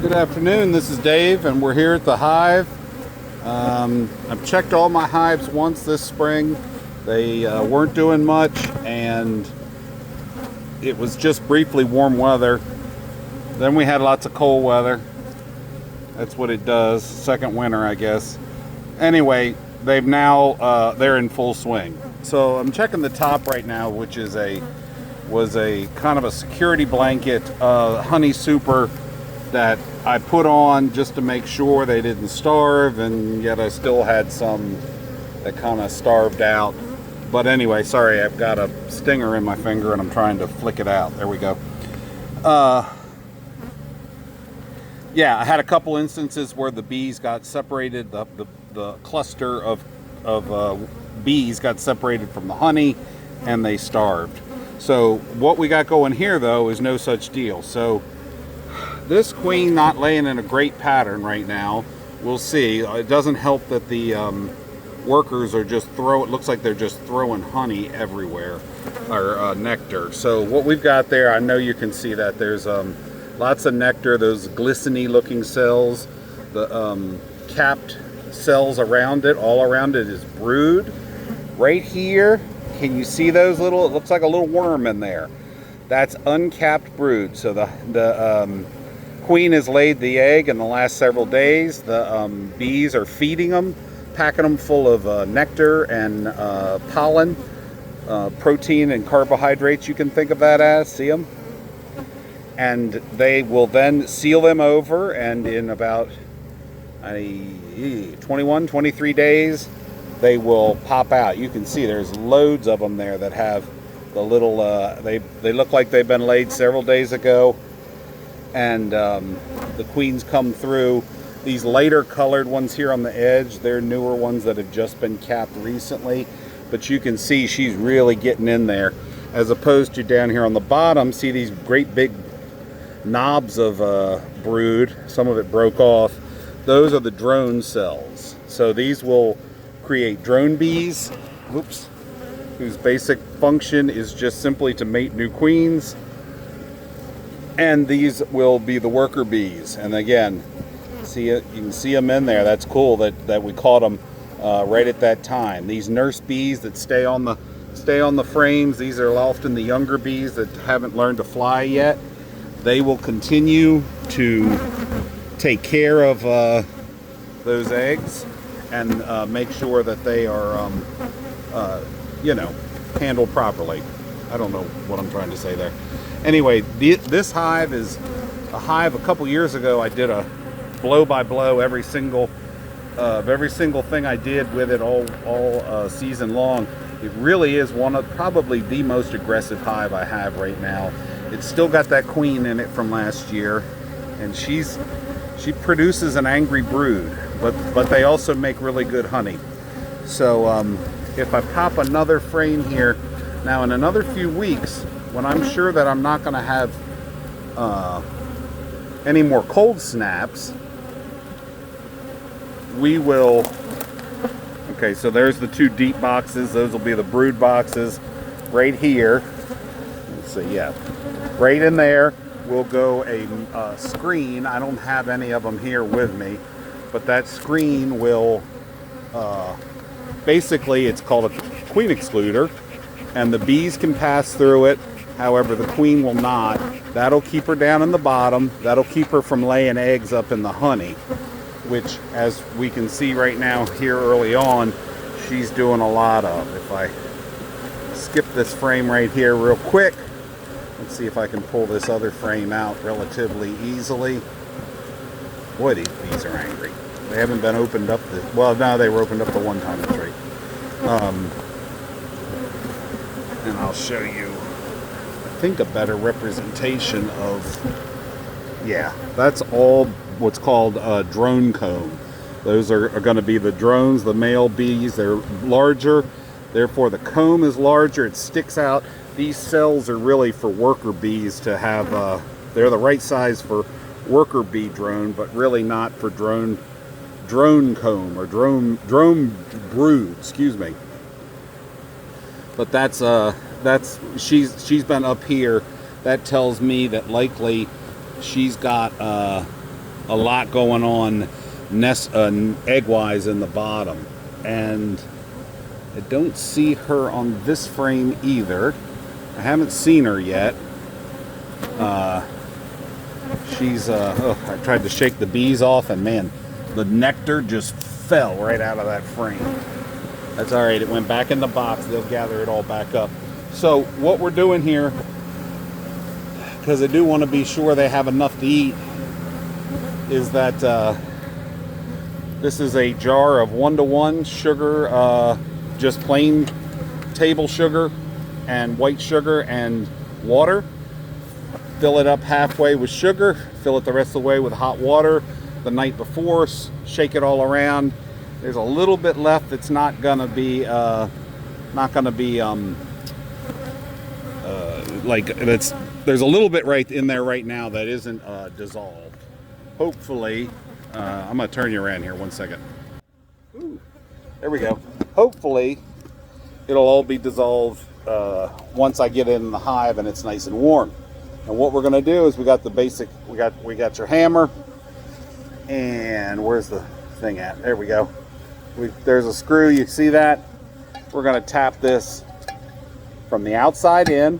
Good afternoon, this is Dave and we're here at the hive. I've checked all my hives once this spring. They weren't doing much and it was just briefly warm weather. Then we had lots of cold weather. That's what it does, second winter I guess. Anyway, they've now, they're in full swing. So I'm checking the top right now, which is was a kind of a security blanket, honey super that I put on just to make sure they didn't starve, and yet I still had some that kind of starved out. But anyway, sorry, I've got a stinger in my finger and I'm trying to flick it out. There we go. Yeah, I had a couple instances where the bees got separated, the cluster of bees got separated from the honey and they starved. So what we got going here though is no such deal. So this queen not laying in a great pattern right now. We'll see. It doesn't help that the workers are just it looks like they're just throwing honey everywhere, or nectar. So what we've got there, I know you can see that there's lots of nectar, those glistening looking cells, the capped cells around it, all around it is brood. Right here, can you see those little, it looks like a little worm in there. That's uncapped brood. So the queen has laid the egg in the last several days. The bees are feeding them, packing them full of nectar and pollen, protein and carbohydrates, you can think of that as, see them? And they will then seal them over, and in about 21, 23 days, they will pop out. You can see there's loads of them there that have the little, they look like they've been laid several days ago. And the queens come through. These lighter colored ones here on the edge, they're newer ones that have just been capped recently. But you can see she's really getting in there. As opposed to down here on the bottom, see these great big knobs of brood. Some of it broke off. Those are the drone cells. So these will create drone bees, whose basic function is just simply to mate new queens. And these will be the worker bees. And again, see it, you can see them in there. That's cool that we caught them right at that time. These nurse bees that stay on the frames, these are often the younger bees that haven't learned to fly yet. They will continue to take care of those eggs and make sure that they are, handled properly. I don't know what I'm trying to say there. Anyway, this hive is a hive. A couple years ago, I did a blow-by-blow every single thing I did with it all season long. It really is one of probably the most aggressive hive I have right now. It's still got that queen in it from last year, and she produces an angry brood, but they also make really good honey. So if I pop another frame here, now in another few weeks, when I'm sure that I'm not going to have any more cold snaps, we will, okay, so there's the two deep boxes. Those will be the brood boxes right here. Let's see, yeah. Right in there will go a screen. I don't have any of them here with me, but that screen will, basically it's called a queen excluder, and the bees can pass through it. However, the queen will not. That'll keep her down in the bottom. That'll keep her from laying eggs up in the honey, which, as we can see right now here early on, she's doing a lot of. If I skip this frame right here real quick, let's see if I can pull this other frame out relatively easily. Boy, these bees are angry. They haven't been opened up. Well, no, they were opened up the one time, that's right. And I'll show you, I think, a better representation of, yeah, that's all what's called a drone comb. Those are going to be the drones, the male bees. They're larger, therefore the comb is larger. It sticks out. These cells are really for worker bees to have, they're the right size for worker bee drone, but really not for drone comb or drone brood, excuse me. But she's been up here. That tells me that likely she's got a lot going on nest egg-wise in the bottom. And I don't see her on this frame either. I haven't seen her yet. I tried to shake the bees off, and man, the nectar just fell right out of that frame. That's all right. It went back in the box. They'll gather it all back up. So what we're doing here, because I do want to be sure they have enough to eat, is that this is a jar of 1-to-1 sugar, just plain table sugar and white sugar and water. Fill it up halfway with sugar, fill it the rest of the way with hot water the night before, shake it all around. There's a little bit left that's not gonna be there's a little bit right in there right now that isn't dissolved. Hopefully, I'm gonna turn you around here 1 second. Ooh, there we go. Hopefully, it'll all be dissolved once I get it in the hive and it's nice and warm. And what we're gonna do is we got the basic. We got your hammer, and where's the thing at? There we go. There's a screw. You see that? We're gonna tap this from the outside in,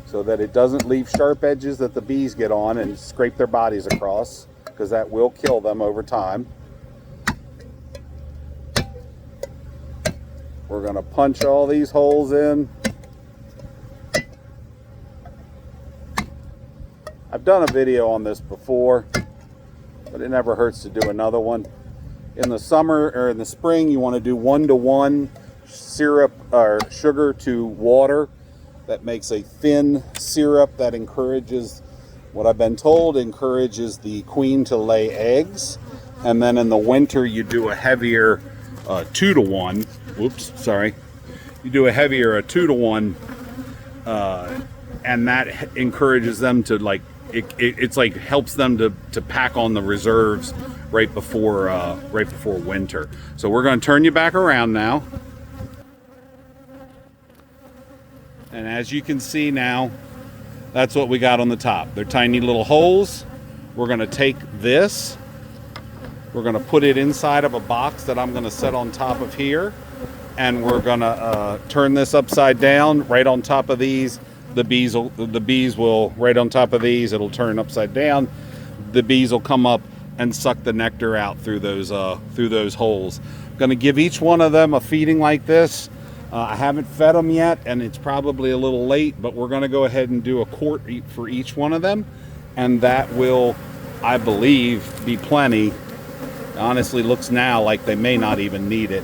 so that it doesn't leave sharp edges that the bees get on and scrape their bodies across, because that will kill them over time. We're gonna punch all these holes in. I've done a video on this before, but it never hurts to do another one. In the summer or in the spring, you want to do 1-to-1 syrup or sugar to water. That makes a thin syrup that encourages, what I've been told, encourages the queen to lay eggs. And then in the winter, you do a heavier 2-to-1. Whoops, sorry. You do a heavier 2-to-1, and that encourages them to it's like helps them to pack on the reserves right before winter. So we're going to turn you back around now. And as you can see now, that's what we got on the top. They're tiny little holes. We're going to take this. We're going to put it inside of a box that I'm going to set on top of here. And we're going to turn this upside down right on top of these. The bees will right on top of these. It'll turn upside down. The bees will come up and suck the nectar out through those holes. I'm going to give each one of them a feeding like this. I haven't fed them yet, and it's probably a little late, but we're going to go ahead and do a quart for each one of them, and that will, I believe, be plenty. Honestly, looks now like they may not even need it.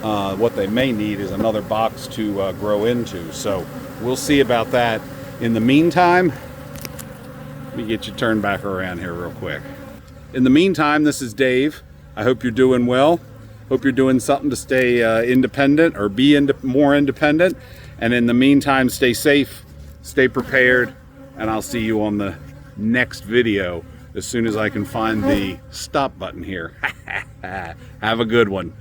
What they may need is another box to grow into. So we'll see about that. In the meantime, let me get you turned back around here real quick. In the meantime, this is Dave. I hope you're doing well. Hope you're doing something to stay independent or be more independent. And in the meantime, stay safe, stay prepared, and I'll see you on the next video as soon as I can find the stop button here. Have a good one.